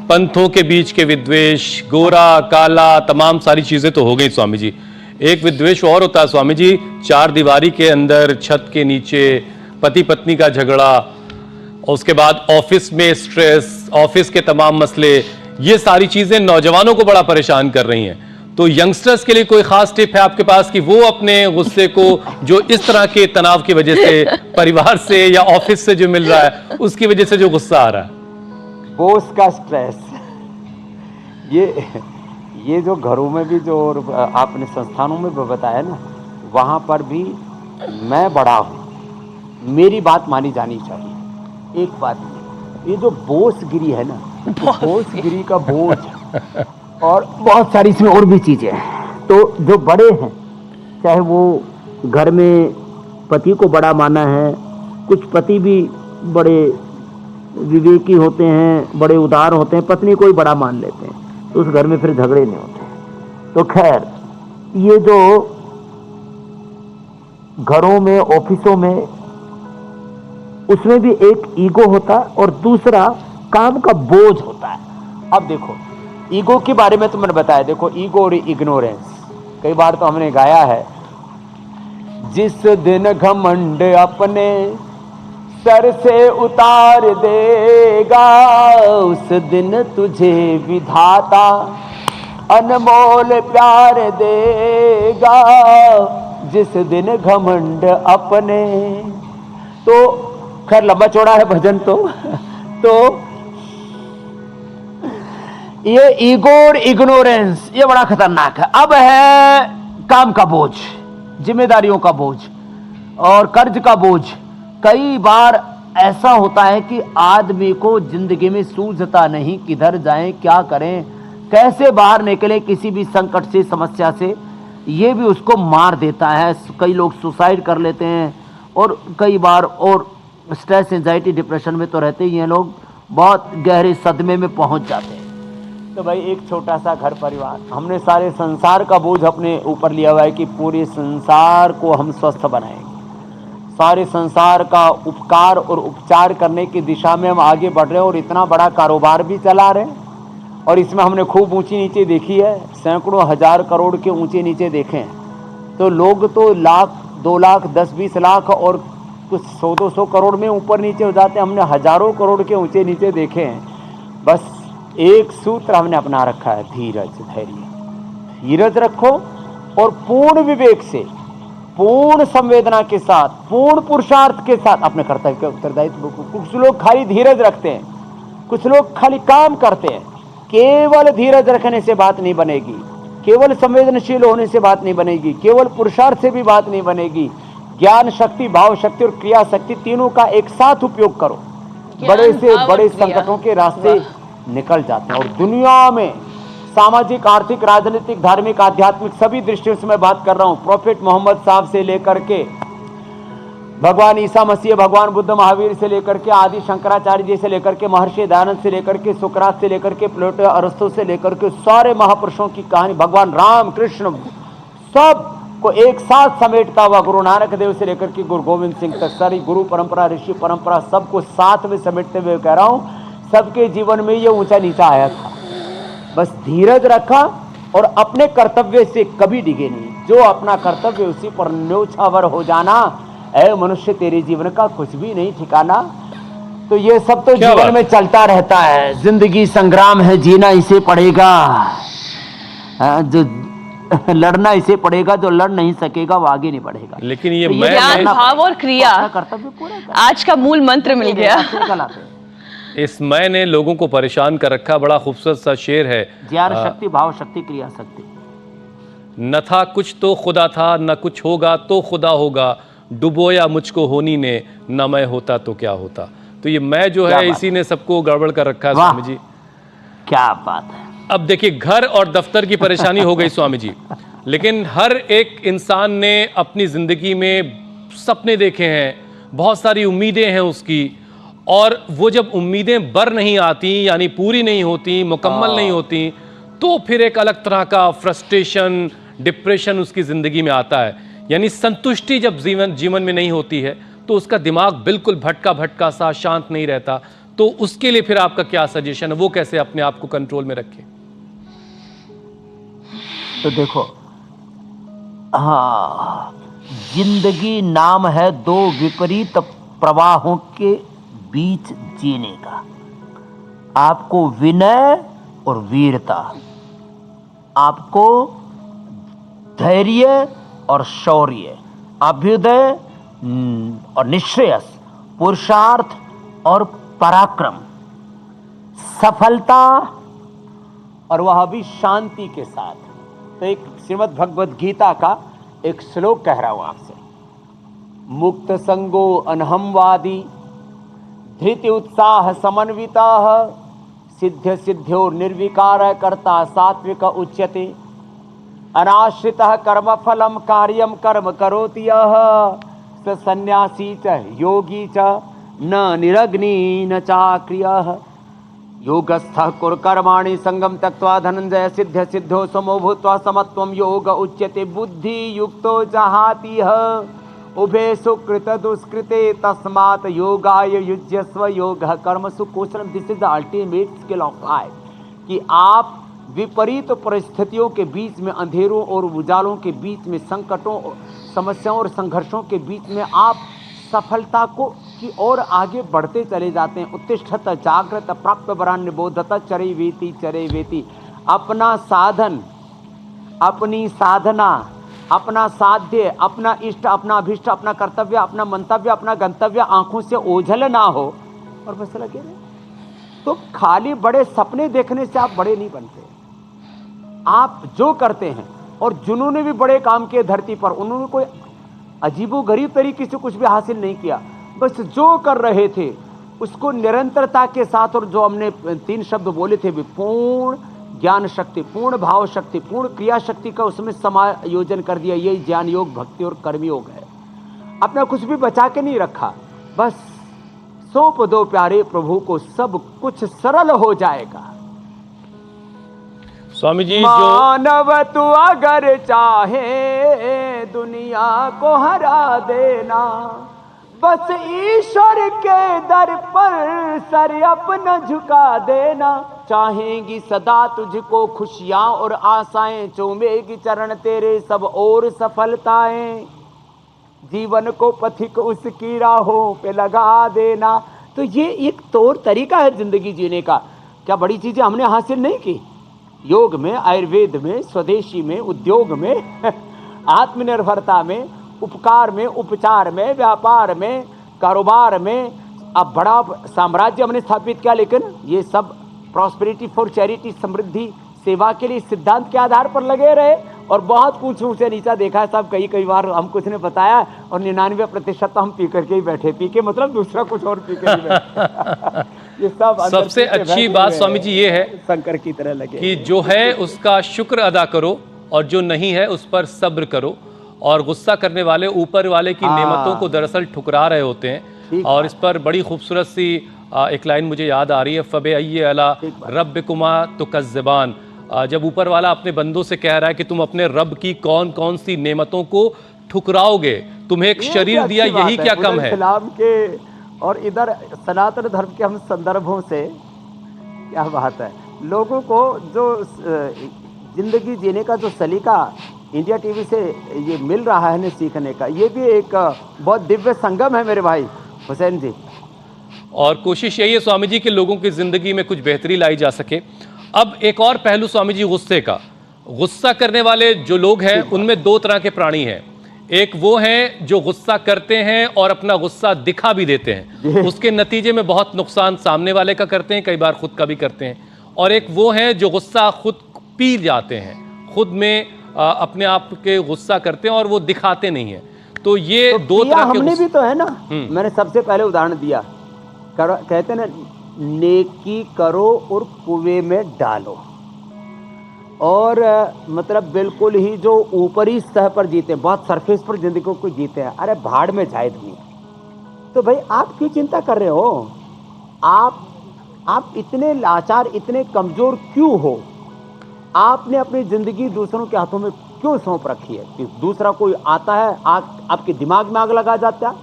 पंथों के बीच के विद्वेष, गोरा काला, तमाम सारी चीजें तो हो गई स्वामी जी। एक विद्वेष और होता है स्वामी जी, चार दीवारी के अंदर, छत के नीचे, पति पत्नी का झगड़ा, और उसके बाद ऑफिस में स्ट्रेस, ऑफिस के तमाम मसले, ये सारी चीजें नौजवानों को बड़ा परेशान कर रही हैं। तो यंगस्टर्स के लिए कोई खास टिप है आपके पास कि वो अपने गुस्से को, जो इस तरह के तनाव की वजह से, परिवार से या ऑफिस से जो मिल रहा है उसकी वजह से जो गुस्सा आ रहा है, बॉस का स्ट्रेस, ये जो घरों में भी, जो आपने संस्थानों में भी बताया ना, वहाँ पर भी मैं बड़ा हूँ, मेरी बात मानी जानी चाहिए। एक बात, ये जो बोसगिरी है ना, बोसगिरी का बोझ, और बहुत सारी इसमें और भी चीजें हैं। तो जो बड़े हैं, चाहे वो घर में पति को बड़ा माना है, कुछ पति भी बड़े विवेकी होते हैं, बड़े उदार होते हैं, पत्नी को ही बड़ा मान लेते हैं, तो उस घर में फिर झगड़े नहीं होते। तो खैर, ये जो घरों में, ऑफिसों में, उसमें भी एक ईगो होता है और दूसरा काम का बोझ होता है। अब देखो, ईगो के बारे में तो मैंने बताया, देखो ईगो और इग्नोरेंस, कई बार तो हमने गाया है, जिस दिन घमंड अपने सर से उतार देगा, उस दिन तुझे विधाता अनमोल प्यार देगा जिस दिन घमंड अपने। तो खैर लंबा चौड़ा है भजन तो ये ईगो और इग्नोरेंस ये बड़ा खतरनाक है। अब है काम का बोझ, जिम्मेदारियों का बोझ और कर्ज का बोझ। कई बार ऐसा होता है कि आदमी को जिंदगी में सूझता नहीं, किधर जाएं, क्या करें, कैसे बाहर निकले किसी भी संकट से, समस्या से। ये भी उसको मार देता है। कई लोग सुसाइड कर लेते हैं और कई बार और स्ट्रेस, एंजाइटी, डिप्रेशन में तो रहते ही हैं लोग, बहुत गहरे सदमे में पहुंच जाते हैं। तो भाई एक छोटा सा घर परिवार, हमने सारे संसार का बोझ अपने ऊपर लिया हुआ है कि पूरे संसार को हम स्वस्थ बनाएंगे। सारे संसार का उपकार और उपचार करने की दिशा में हम आगे बढ़ रहे हैं और इतना बड़ा कारोबार भी चला रहे हैं। और इसमें हमने खूब ऊंची नीचे देखी है, सैकड़ों हजार करोड़ के ऊंचे नीचे देखे हैं। तो लोग तो लाख, 2 लाख, 10-20 लाख और कुछ 100-200 करोड़ में ऊपर नीचे हो जाते हैं। हमने हजारों करोड़ के ऊंचे नीचे देखे हैं। बस एक सूत्र हमने अपना रखा है, धीरज, धैर्य। धीरज रखो और पूर्ण विवेक से, पूर्ण संवेदना के साथ, पूर्ण पुरुषार्थ के साथ अपने कर्तव्य के उत्तरदायित्व। कुछ लोग खाली धीरज रखते हैं, कुछ लोग खाली काम करते हैं। केवल धीरज रखने से बात नहीं बनेगी, केवल संवेदनशील होने से बात नहीं बनेगी, केवल पुरुषार्थ से भी बात नहीं बनेगी। ज्ञान शक्ति, भाव शक्ति और क्रिया शक्ति तीनों का एक साथ उपयोग करो, बड़े से बड़े संकटों के रास्ते निकल जाते हैं। और दुनिया में सामाजिक, आर्थिक, राजनीतिक, धार्मिक, आध्यात्मिक सभी दृष्टियों से मैं बात कर रहा हूं। प्रॉफिट मोहम्मद साहब से लेकर के भगवान ईसा मसीह, भगवान बुद्ध, महावीर से लेकर के आदि शंकराचार्य जी से लेकर के महर्षि दयानंद से लेकर के सुकरात से लेकर के प्लेटो, अरस्तु से लेकर के सारे महापुरुषों की कहानी, भगवान राम कृष्ण, सब को एक साथ समेटता हुआ गुरु नानक देव से लेकर के गुरु गोविंद सिंह तक सारी गुरु परंपरा, ऋषि परंपरा सबको साथ में समेटते हुए कह रहा हूं, सबके जीवन में ये ऊंचा नीचा आया था। बस धीरज रखा और अपने कर्तव्य से कभी डिगे नहीं। जो अपना कर्तव्य उसी पर न्योछावर हो जाना। ऐ मनुष्य तेरे जीवन का कुछ भी नहीं ठिकाना। तो ये सब तो जीवन में चलता रहता है। जिंदगी संग्राम है, जीना इसे पड़ेगा। जो लड़ना इसे पड़ेगा, जो लड़ नहीं सकेगा वो आगे नहीं बढ़ेगा। लेकिन ये ज्ञान, भाव और क्रिया, कर्तव्य पूरा आज का मूल मंत्र मिल गया। इस मैं ने लोगों को परेशान कर रखा। बड़ा खूबसूरत सा शेर है, ज्ञान शक्ति, भाव शक्ति, क्रिया शक्ति। न था कुछ तो खुदा था, न कुछ होगा तो खुदा होगा, डुबोया मुझको होनी ने, न मैं होता तो क्या होता। तो ये मैं जो है इसी ने सबको गड़बड़ कर रखा है स्वामी जी। क्या बात है। अब देखिए, घर और दफ्तर की परेशानी हो गई स्वामी जी, लेकिन हर एक इंसान ने अपनी जिंदगी में सपने देखे हैं, बहुत सारी उम्मीदें हैं उसकी, और वो जब उम्मीदें बर नहीं आती, यानी पूरी नहीं होती, मुकम्मल नहीं होती, तो फिर एक अलग तरह का फ्रस्ट्रेशन, डिप्रेशन उसकी ज़िंदगी में आता है। यानी संतुष्टि जब जीवन में नहीं होती है तो उसका दिमाग बिल्कुल भटका भटका सा, शांत नहीं रहता। तो उसके लिए फिर आपका क्या सजेशन है, वो कैसे अपने आप को कंट्रोल में रखें? तो देखो, हाँ, जिंदगी नाम है दो विपरीत प्रवाहों के बीच जीने का। आपको विनय और वीरता, आपको धैर्य और शौर्य, अभ्युदय और निश्रेयस, पुरुषार्थ और पराक्रम, सफलता और वह भी शांति के साथ। तो एक श्रीमद् भगवद गीता का एक श्लोक कह रहा हूं आपसे। मुक्त संगो अनहमवादी, धृति उत्साह समन्विताः, सिद्ध सिद्ध्यो निर्विकार कर्ता सात्विक उच्यते, अनाश्रितः कर्मफलम कार्यम कर्म करोति यः, स सन्यासी च योगी च न निरग्नि न चाक्रियः, योगस्थः कुरु कर्माणि संगम त्यक्त्वा धनंजय, सिद्ध सिद्धो समो भूत्वा समत्वं योग उच्यते, बुद्धि युक्तो जहाति यः, उभे सुकृत दुष्कृते तस्मात् योगाय युज्यस्व, योगः कर्मसु कौशलम। This is the ultimate skill of life, कि आप विपरीत परिस्थितियों के बीच में, अंधेरों और उजालों के बीच में, संकटों, समस्याओं और संघर्षों के बीच में आप सफलता को की ओर आगे बढ़ते चले जाते हैं। उत्तिष्ठत जागृत प्राप्त वरान निबोधत चरे वेति चरे वेति। अपना साधन, अपनी साधना, अपना साध्य, अपना इष्ट, अपना अभिष्ट, अपना कर्तव्य, अपना मंतव्य, अपना गंतव्य आंखों से ओझल ना हो और बस लगे रहे, तो खाली बड़े सपने देखने से आप बड़े नहीं बनते। आप जो करते हैं, और जिन्होंने भी बड़े काम किए धरती पर, उन्होंने कोई अजीबोगरीब तरीके से कुछ भी हासिल नहीं किया, बस जो कर रहे थे उसको निरंतरता के साथ, और जो हमने 3 शब्द बोले थे भी, पूर्ण ज्ञान शक्ति, पूर्ण भाव शक्ति, पूर्ण क्रिया शक्ति का उसमें समायोजन कर दिया। यही ज्ञान योग, भक्ति और कर्म योग है। अपना कुछ भी बचा के नहीं रखा, बस सौंप दो प्यारे प्रभु को, सब कुछ सरल हो जाएगा। स्वामी जी, जो मानव तू अगर चाहे दुनिया को हरा देना, बस ईश्वर के दर पर सर अपना झुका देना। चाहेंगी सदा तुझको खुशियां और आशाएं, चूमेगी चरण तेरे सब और सफलताएं। जीवन को पथिक उसकी राहों पे लगा देना। तो ये एक तौर तरीका है जिंदगी जीने का। क्या बड़ी चीजें हमने हासिल नहीं की? योग में, आयुर्वेद में, स्वदेशी में, उद्योग में, आत्मनिर्भरता में, उपकार में, उपचार में, व्यापार में, कारोबार में, अब बड़ा साम्राज्य हमने स्थापित किया। लेकिन ये सब प्रॉस्पेरिटी फॉर चैरिटी, समृद्धि सेवा के लिए सिद्धांत के आधार पर लगे रहे, और बहुत कुछ ऊंचे नीचा देखा है सब। कई बार हम कुछ ने बताया, और 99% तो हम पी करके ही बैठे। पी के मतलब दूसरा कुछ और पी के ही बैठे। ये सब सबसे अच्छी बात स्वामी जी ये है शंकर की तरह लगे कि जो है उसका शुक्र अदा करो, और जो नहीं है उस पर सब्र करो। और गुस्सा करने वाले ऊपर वाले की नेमतों को दरअसल ठुकरा रहे होते हैं। और इस पर बड़ी खूबसूरत सी एक लाइन मुझे याद आ रही है, फबे अय्ये अला रब्बिकुमा तुकज़्ज़िबान। जब ऊपर वाला अपने बंदों से कह रहा है कि तुम अपने रब की कौन कौन सी नेमतों को ठुकराओगे, तुम्हें एक शरीर दिया, यही क्या कम है। इस्लाम के और इधर सनातन धर्म के हम संदर्भों से, क्या बात है, लोगों को जो जिंदगी जीने का जो सलीका इंडिया टीवी से ये मिल रहा है ना सीखने का, ये भी एक बहुत दिव्य संगम है मेरे भाई हुसैन जी। और कोशिश यही है स्वामी जी कि लोगों की जिंदगी में कुछ बेहतरी लाई जा सके। अब एक और पहलू स्वामी जी गुस्से का। गुस्सा करने वाले जो लोग हैं उनमें 2 तरह के प्राणी हैं। एक वो हैं जो गुस्सा करते हैं और अपना गुस्सा दिखा भी देते हैं, उसके नतीजे में बहुत नुकसान सामने वाले का करते हैं, कई बार खुद का भी करते हैं। और एक वो हैं जो गुस्सा खुद पी जाते हैं, खुद में अपने आप के गुस्सा करते हैं और वो दिखाते नहीं है। तो ये तो 2 तरह के हमने भी तो है ना। मैंने सबसे पहले उदाहरण दिया, कहते ना, नेकी करो और कुएं में डालो। और मतलब बिल्कुल ही जो ऊपरी सतह पर जीते हैं, बहुत सरफेस पर जिंदगी को जीते हैं, अरे भाड़ में जाए दुनिया। तो भाई आप क्यों चिंता कर रहे हो? आप इतने लाचार, इतने कमजोर क्यों हो? आपने अपनी जिंदगी दूसरों के हाथों में क्यों सौंप रखी है? कि दूसरा कोई आता है, आपके दिमाग में आग लगा जाता है,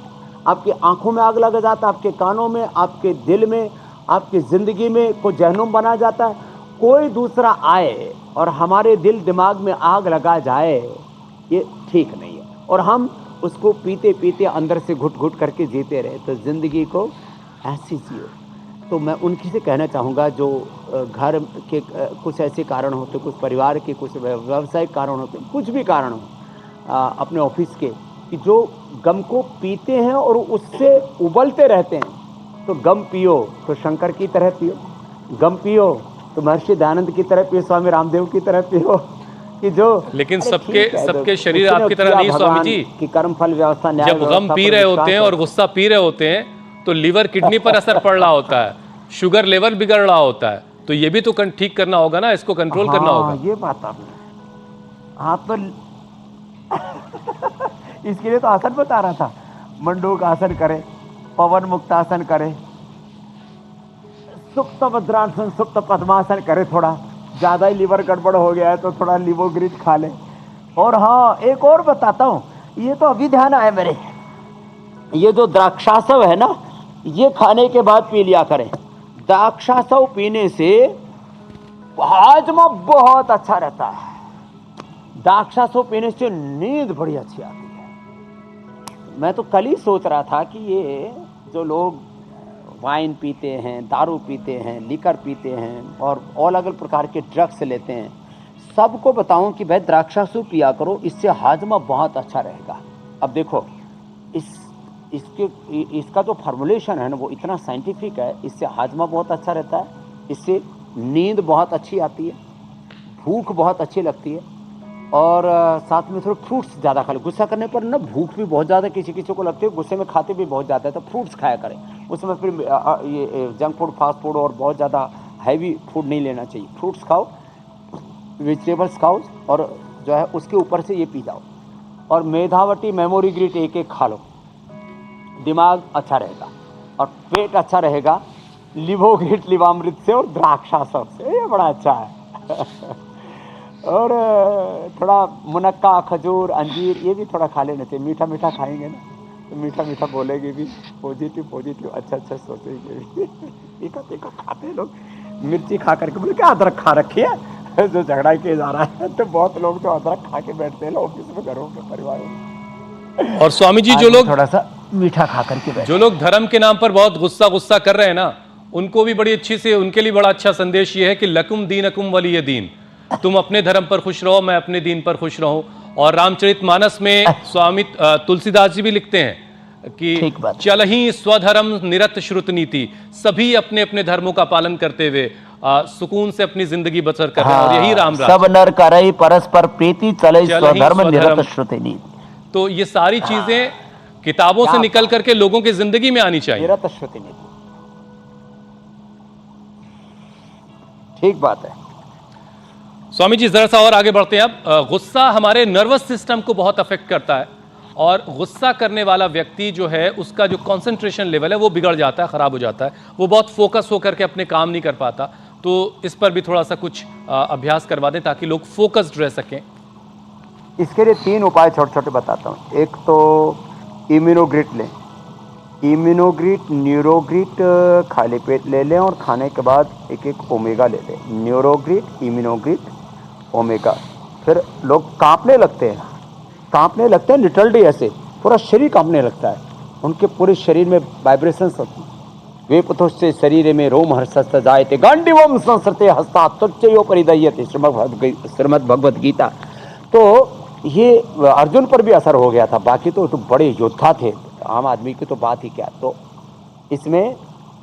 आपकी आंखों में आग लगा जाता है, आपके कानों में, आपके दिल में, आपकी जिंदगी में कोई जहन्नुम बना जाता है। कोई दूसरा आए और हमारे दिल दिमाग में आग लगा जाए, ये ठीक नहीं है। और हम उसको पीते पीते अंदर से घुट घुट करके जीते रहे, तो जिंदगी को ऐसी जियो। तो मैं उनकी से कहना चाहूँगा जो घर के कुछ ऐसे कारण होते, कुछ परिवार के, कुछ व्यावसायिक कारण होते, कुछ भी कारण हो, अपने ऑफिस के, कि जो गम को पीते हैं और उससे उबलते रहते हैं। तो गम पियो तो शंकर की तरह पियो, गम पियो तो महर्षि दयानंद की तरह पियो, स्वामी रामदेव की तरह पियो। कि जो लेकिन सबके शरीर आपकी तरह नहीं स्वामी जी। कि कर्म फल व्यवस्था, जब गम पी रहे होते हैं और गुस्सा पी रहे होते हैं तो लीवर किडनी पर असर पड़ रहा होता है, शुगर लेवल बिगड़ रहा होता है। तो ये भी तो ठीक करना होगा ना, इसको कंट्रोल करना होगा। ये बात आप तो इसके लिए तो आसन बता रहा था, मंडूक आसन करे, पवन मुक्तासन करे, सुप्त वज्रासन, सुप्त पद्मासन करे। थोड़ा ज्यादा ही लीवर गड़बड़ हो गया है तो थोड़ा लिवोग्रिज खा ले। और हाँ, एक और बताता हूँ, ये तो अभी ध्यान आया मेरे, ये जो द्राक्षासव है ना, ये खाने के बाद पी लिया करें। द्राक्षासव पीने से हाजमा बहुत अच्छा रहता है। द्राक्षासव पीने से नींद बड़ी अच्छी आती है। मैं तो कल ही सोच रहा था कि ये जो लोग वाइन पीते हैं, दारू पीते हैं, लिकर पीते हैं और अलग अलग प्रकार के ड्रग्स लेते हैं, सबको बताऊं कि भाई द्राक्षाशु पिया करो, इससे हाजमा बहुत अच्छा रहेगा। अब देखो इसका जो फार्मूलेशन है ना वो इतना साइंटिफिक है, इससे हाजमा बहुत अच्छा रहता है, इससे नींद बहुत अच्छी आती है, भूख बहुत अच्छी लगती है और साथ में थोड़े फ्रूट्स ज़्यादा खा लो। गुस्सा करने पर ना भूख भी बहुत ज़्यादा किसी किसी को लगती है, गुस्से में खाते भी बहुत ज़्यादा है, तो फ्रूट्स खाया करें। उसमें फिर ये जंक फूड, फास्ट फूड और बहुत ज़्यादा हैवी फूड नहीं लेना चाहिए। फ्रूट्स खाओ, वेजिटेबल्स खाओ और जो है उसके ऊपर से ये पी जाओ। और मेधावटी, मेमोरी ग्रीट एक एक खा लो, दिमाग अच्छा रहेगा और पेट अच्छा रहेगा। लिवोग्रीट लिवामृत से और द्राक्षासव से, ये बड़ा अच्छा है। और थोड़ा मुनक्का, खजूर, अंजीर ये भी थोड़ा खा लेना चाहिए। मीठा मीठा खाएंगे ना तो मीठा मीठा बोलेंगे भी, पॉजिटिव अच्छा अच्छा सोचेंगे भी। तीखा तीखा खाते हैं लोग, मिर्ची खा करके बोले क्या अदरक खा रखी है, जो झगड़ा किया जा रहा है। तो बहुत लोग तो अदरक खा के बैठते हैं ऑफिस में, घरों में, परिवारों में। और स्वामी जी, जो लोग थोड़ा सा मीठा खा करके बैठे, जो लोग धर्म के नाम पर बहुत गुस्सा कर रहे हैं ना, उनको भी बड़ी अच्छी से, उनके लिए बड़ा अच्छा संदेश ये है कि लकुम दीनकुम वलिय दीन, तुम अपने धर्म पर खुश रहो, मैं अपने दीन पर खुश रहूं। और रामचरितमानस में स्वामी तुलसीदास जी भी लिखते हैं कि चल ही स्वधर्म निरत श्रुत नीति, सभी अपने अपने धर्मों का पालन करते हुए सुकून से अपनी जिंदगी बसर कर रहे हैं। और यही राम राज, सब नर करई परस्पर प्रीति, चले स्वधर्म निरत श्रुति नीति। तो ये सारी चीजें किताबों से निकल करके लोगों की जिंदगी में आनी चाहिए। निरत श्रुति नीति, ठीक बात है। स्वामी जी, जरा सा और आगे बढ़ते हैं। अब गुस्सा हमारे नर्वस सिस्टम को बहुत अफेक्ट करता है और गुस्सा करने वाला व्यक्ति जो है उसका जो कंसंट्रेशन लेवल है वो बिगड़ जाता है, खराब हो जाता है, वो बहुत फोकस होकर के अपने काम नहीं कर पाता। तो इस पर भी थोड़ा सा कुछ अभ्यास करवा दें ताकि लोग फोकस्ड रह सकें। इसके लिए 3 उपाय छोटे छोटे बताता हूँ। एक तो इम्यूनोग्रिट लें, इम्यूनोग्रिट, न्यूरोग्रिट खाली पेट ले लें और खाने के बाद एक एक ओमेगा ले लें। न्यूरोग्रिट, इम्यूनोग्रिट, ओमेगा। फिर लोग कांपने लगते हैं लिटरली, ऐसे पूरा शरीर कांपने लगता है, उनके पूरे शरीर में वाइब्रेशंस होती हैं। वे पुतुश्चे शरीर में रोम हर्षस्य जायते गांडीवम संसृते हस्ता तुच्चयो परिदह्यते, श्रीमद् भगवद गीता। तो ये अर्जुन पर भी असर हो गया था, बाकी तो बड़े योद्धा थे, आम आदमी की तो बात ही क्या। तो इसमें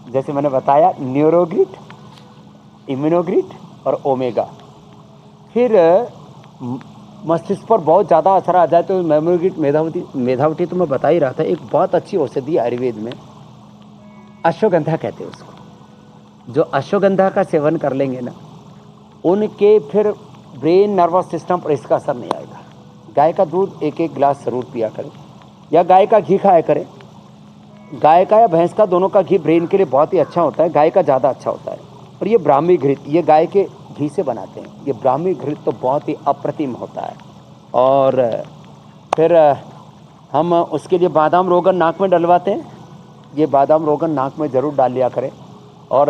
जैसे मैंने बताया न्यूरोग्रिट, इम्यूनोग्रिट और ओमेगा। फिर मस्तिष्क पर बहुत ज़्यादा असर आ जाए तो मेमोग्रिट, मेधावटी तो मैं बता ही रहा था। एक बहुत अच्छी औषधि आयुर्वेद में अश्वगंधा कहते हैं उसको। जो अश्वगंधा का सेवन कर लेंगे ना, उनके फिर ब्रेन, नर्वस सिस्टम पर इसका असर नहीं आएगा। गाय का दूध एक एक गिलास जरूर पिया करें या गाय का घी खाया करें। गाय का या भैंस का, दोनों का घी ब्रेन के लिए बहुत ही अच्छा होता है, गाय का ज़्यादा अच्छा होता है। और ये ब्राह्मी घृत, ये गाय के घी से बनाते हैं, ये ब्राह्मी घृत तो बहुत ही अप्रतिम होता है। और फिर हम उसके लिए बादाम रोगन नाक में डलवाते हैं। ये बादाम रोगन नाक में ज़रूर डाल लिया करें और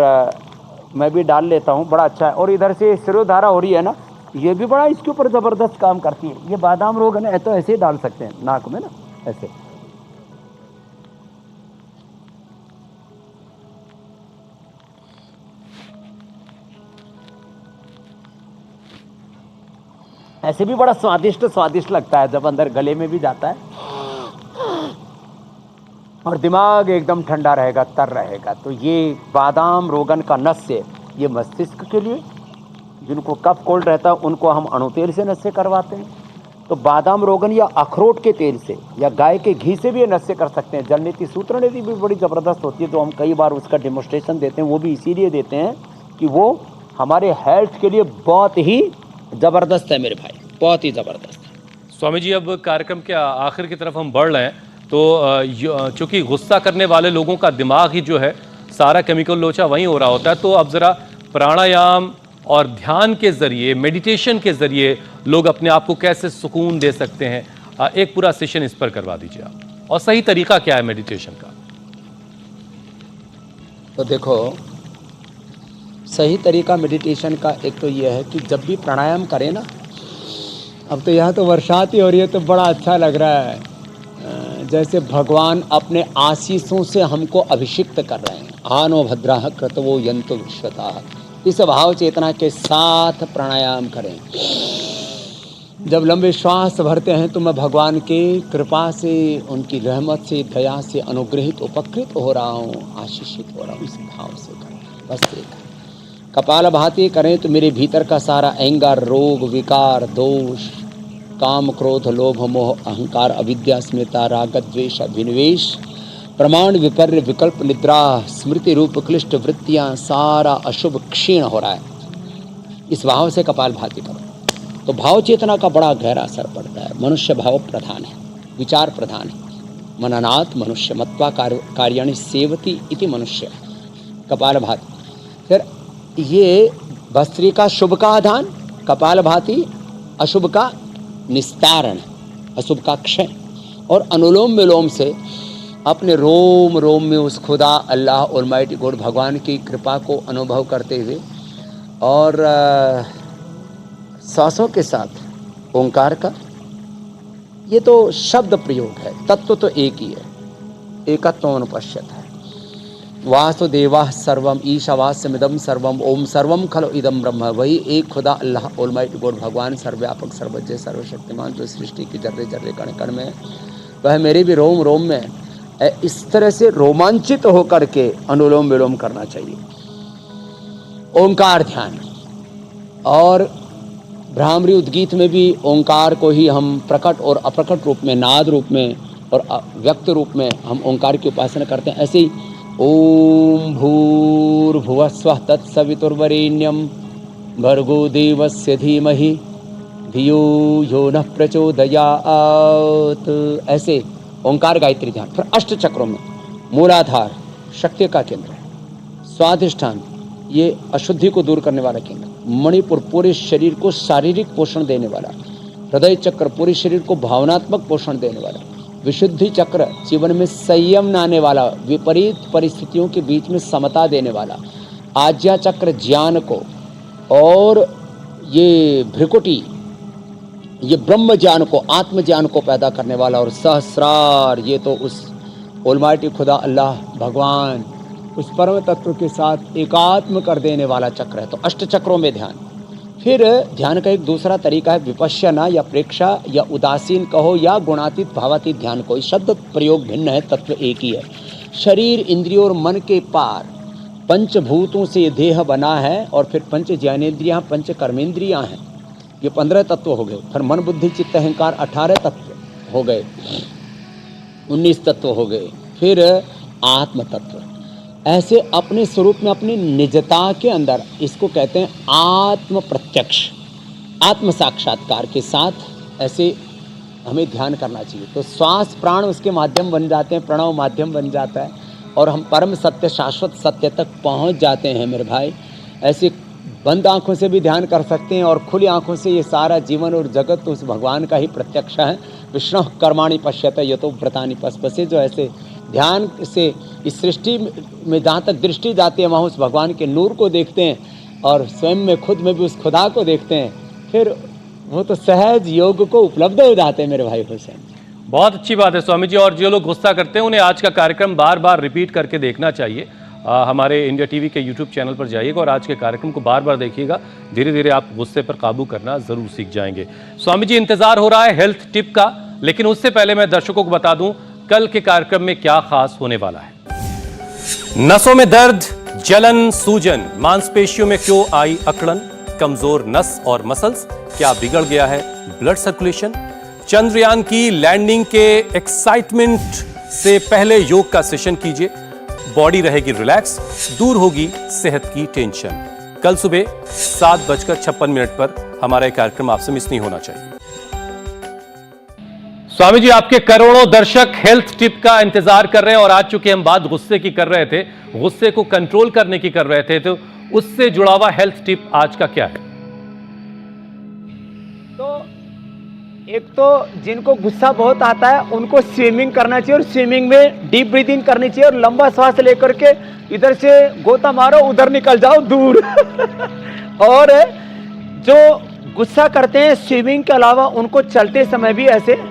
मैं भी डाल लेता हूँ, बड़ा अच्छा है। और इधर से शिरोधारा हो रही है ना, ये भी बड़ा इसके ऊपर ज़बरदस्त काम करती है। ये बादाम रोगन है तो ऐसे ही डाल सकते हैं नाक में ना, ऐसे। ऐसे भी बड़ा स्वादिष्ट लगता है जब अंदर गले में भी जाता है और दिमाग एकदम ठंडा रहेगा, तर रहेगा। तो ये बादाम रोगन का नस्य, ये मस्तिष्क के लिए, जिनको कफ कोल्ड रहता है उनको हम अणुतेल से नस्य करवाते हैं। तो बादाम रोगन या अखरोट के तेल से या गाय के घी से भी ये नस्य कर सकते हैं। जलनीति सूत्र नीति भी बड़ी ज़बरदस्त होती है, तो हम कई बार उसका डेमोस्ट्रेशन देते हैं। वो भी इसीलिए देते हैं कि वो हमारे हेल्थ के लिए बहुत ही ज़बरदस्त है मेरे भाई, बहुत ही ज़बरदस्त। स्वामी जी, अब कार्यक्रम के आखिर की तरफ हम बढ़ रहे हैं। तो चूंकि गुस्सा करने वाले लोगों का दिमाग ही जो है सारा केमिकल लोचा वहीं हो रहा होता है, तो अब ज़रा प्राणायाम और ध्यान के ज़रिए, मेडिटेशन के ज़रिए लोग अपने आप को कैसे सुकून दे सकते हैं, एक पूरा सेशन इस पर करवा दीजिए आप। और सही तरीका क्या है मेडिटेशन का? तो देखो, सही तरीका मेडिटेशन का एक तो ये है कि जब भी प्राणायाम करें ना, अब तो यहाँ तो बरसात ही हो रही है तो बड़ा अच्छा लग रहा है, जैसे भगवान अपने आशीषों से हमको अभिषिक्त कर रहे हैं। आनो भद्राः क्रतवो यन्तु विश्वताः। इस भाव चेतना के साथ प्राणायाम करें। जब लंबे श्वास भरते हैं तो मैं भगवान की कृपा से, उनकी रहमत से, दया से अनुग्रहित, उपकृत हो रहा हूँ, आशीषित हो रहा हूँ। इस भाव से करें। बस एक कपालभाति करें तो मेरे भीतर का सारा अहंकार, रोग, विकार, दोष, काम, क्रोध, लोभ, मोह, अहंकार, अविद्या, स्मृता, राग, द्वेष, अभिनिवेश, प्रमाण, विपर्य, विकल्प, निद्रा, स्मृति रूप क्लिष्ट वृत्तियां, सारा अशुभ क्षीण हो रहा है। इस भाव से कपालभाति करो तो भाव चेतना का बड़ा गहरा असर पड़ता है। मनुष्य भाव प्रधान है, विचार प्रधान है। मननात् मनुष्य मत्वा कार्याणि सेवति इति मनुष्य। कपालभाति। फिर ये भस्त्रिका शुभ का आधान, कपालभाति अशुभ का निस्तारण, अशुभ का क्षय, और अनुलोम विलोम से अपने रोम रोम में उस खुदा अल्लाह ऑलमाइटी गॉड भगवान की कृपा को अनुभव करते हुए और सांसों के साथ ओंकार का, ये तो शब्द प्रयोग है, तत्व तो एक ही है, एकत्व अनुपश्यत है। वासुदेवा सर्वम ईशावास्यमिदं सर्वम ओम सर्वम खलु इदम ब्रह्म। वही एक खुदा अल्लाह ऑलमाइटी गॉड भगवान सर्वव्यापक, सर्वज्ञ, सर्वशक्तिमान, जो सृष्टि की जर्रे जर्रे कण कण में है, वह मेरे भी रोम रोम में। इस तरह से रोमांचित होकर के अनुलोम विलोम करना चाहिए। ओंकार ध्यान, और भ्रामरी उद्गीत में भी ओंकार को ही हम प्रकट और अप्रकट रूप में, नाद रूप में और व्यक्त रूप में हम ओंकार की उपासना करते हैं। ऐसे ही ओम भूर्भुवस्वः तत्सवितुर्वरेण्यं भर्गो देवस्य धीमहि धियो यो नः प्रचोदयात्। ऐसे ओंकार गायत्री ध्यान। फिर अष्ट चक्रों में मूलाधार शक्ति का केंद्र है, स्वाधिष्ठान ये अशुद्धि को दूर करने वाला केंद्र, मणिपुर पूरे शरीर को शारीरिक पोषण देने वाला, हृदय चक्र पूरे शरीर को भावनात्मक पोषण देने वाला, विशुद्धि चक्र जीवन में संयम लाने वाला, विपरीत परिस्थितियों के बीच में समता देने वाला, आज्ञा चक्र ज्ञान को, और ये भ्रिकुटी ये ब्रह्म ज्ञान को, आत्म ज्ञान को पैदा करने वाला, और सहस्रार ये तो उस ऑलमाइटी खुदा अल्लाह भगवान उस परम तत्व के साथ एकात्म कर देने वाला चक्र है। तो अष्ट चक्रों में ध्यान। फिर ध्यान का एक दूसरा तरीका है विपश्यना या प्रेक्षा या उदासीन कहो या गुणातीत भावातीत ध्यान। कोई शब्द प्रयोग भिन्न है, तत्व एक ही है। शरीर, इंद्रियों और मन के पार पंचभूतों से देह बना है, और फिर पंच ज्ञानेन्द्रियाँ, पंच कर्मेंद्रियाँ हैं। ये 15 तत्व हो गए। फिर मन बुद्धि चित्त अहंकार 18 तत्व हो गए, 19 तत्व हो गए। फिर आत्म तत्व। ऐसे अपने स्वरूप में, अपनी निजता के अंदर, इसको कहते हैं आत्म प्रत्यक्ष, आत्म साक्षात्कार के साथ ऐसे हमें ध्यान करना चाहिए। तो श्वास प्राण उसके माध्यम बन जाते हैं, प्रणव माध्यम बन जाता है, और हम परम सत्य, शाश्वत सत्य तक पहुंच जाते हैं मेरे भाई। ऐसे बंद आंखों से भी ध्यान कर सकते हैं, और खुली आंखों से ये सारा जीवन और जगत तो उस भगवान का ही प्रत्यक्ष है। विष्णु कर्माणि पश्यते यतो व्रतानि पस्पसे। जो ऐसे ध्यान से इस सृष्टि में जहाँ तक दृष्टि जाती है, वहाँ उस भगवान के नूर को देखते हैं, और स्वयं में खुद में भी उस खुदा को देखते हैं, फिर वो तो सहज योग को उपलब्ध हो जाते हैं मेरे भाई हुसैन। बहुत अच्छी बात है स्वामी जी। और जो लोग गुस्सा करते हैं उन्हें आज का कार्यक्रम बार बार रिपीट करके देखना चाहिए। हमारे इंडिया टीवी के यूट्यूब चैनल पर जाइएगा और आज के कार्यक्रम को बार बार देखिएगा। धीरे धीरे आप गुस्से पर काबू करना जरूर सीख जाएंगे। स्वामी जी, इंतजार हो रहा है हेल्थ टिप का, लेकिन उससे पहले मैं दर्शकों को बता दूं कल के कार्यक्रम में क्या खास होने वाला है। नसों में दर्द, जलन, सूजन, मांसपेशियों में क्यों आई अकड़न, कमजोर नस और मसल्स, क्या बिगड़ गया है ब्लड सर्कुलेशन। चंद्रयान की लैंडिंग के एक्साइटमेंट से पहले योग का सेशन कीजिए, बॉडी रहेगी रिलैक्स, दूर होगी सेहत की टेंशन। कल सुबह 7:56 पर हमारा कार्यक्रम आपसे मिस नहीं होना चाहिए। स्वामी जी, आपके करोड़ों दर्शक हेल्थ टिप का इंतजार कर रहे हैं, और आज चूंकि हम बात गुस्से की कर रहे थे, गुस्से को कंट्रोल करने की कर रहे थे, तो उससे जुड़ा हुआ हेल्थ टिप आज का क्या है? तो एक तो जिनको गुस्सा बहुत आता है उनको स्विमिंग करना चाहिए, और स्विमिंग में डीप ब्रीदिंग करनी चाहिए, और लंबा सांस लेकर के इधर से गोता मारो, उधर निकल जाओ दूर। और जो गुस्सा करते हैं स्विमिंग के अलावा, उनको चलते समय भी ऐसे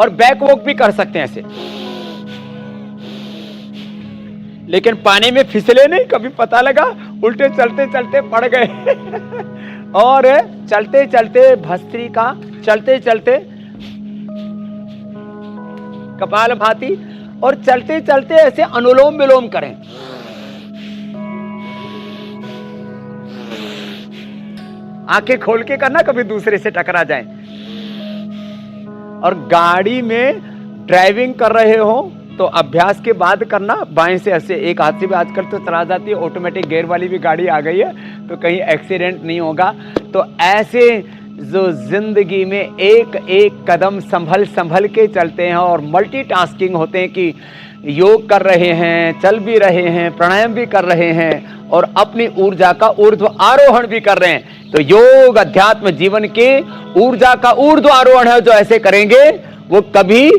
और बैक वॉक भी कर सकते हैं ऐसे, लेकिन पानी में फिसले नहीं, कभी पता लगा उल्टे चलते चलते पड़ गए और चलते चलते भस्त्रिका, चलते चलते कपालभाति, और चलते चलते ऐसे अनुलोम विलोम करें। आंखें खोल के करना, कभी दूसरे से टकरा जाए। और गाड़ी में ड्राइविंग कर रहे हो तो अभ्यास के बाद करना, बाएं से ऐसे, एक हाथ से भी आजकल तो चला जाती है, ऑटोमेटिक गियर वाली भी गाड़ी आ गई है, तो कहीं एक्सीडेंट नहीं होगा। तो ऐसे जो जिंदगी में एक एक कदम संभल संभल के चलते हैं और मल्टीटास्किंग होते हैं कि योग कर रहे हैं, चल भी रहे हैं, प्राणायाम भी कर रहे हैं और अपनी ऊर्जा का ऊर्ध्व आरोहण भी कर रहे हैं। तो योग अध्यात्म जीवन के ऊर्जा का ऊर्ध्व आरोहण है, जो ऐसे करेंगे वो कभी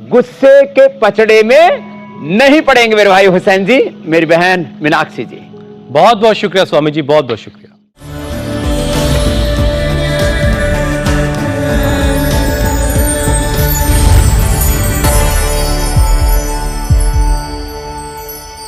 गुस्से के पचड़े में नहीं पड़ेंगे। मेरे भाई हुसैन जी, मेरी बहन मीनाक्षी जी, बहुत बहुत शुक्रिया स्वामी जी, बहुत बहुत शुक्रिया।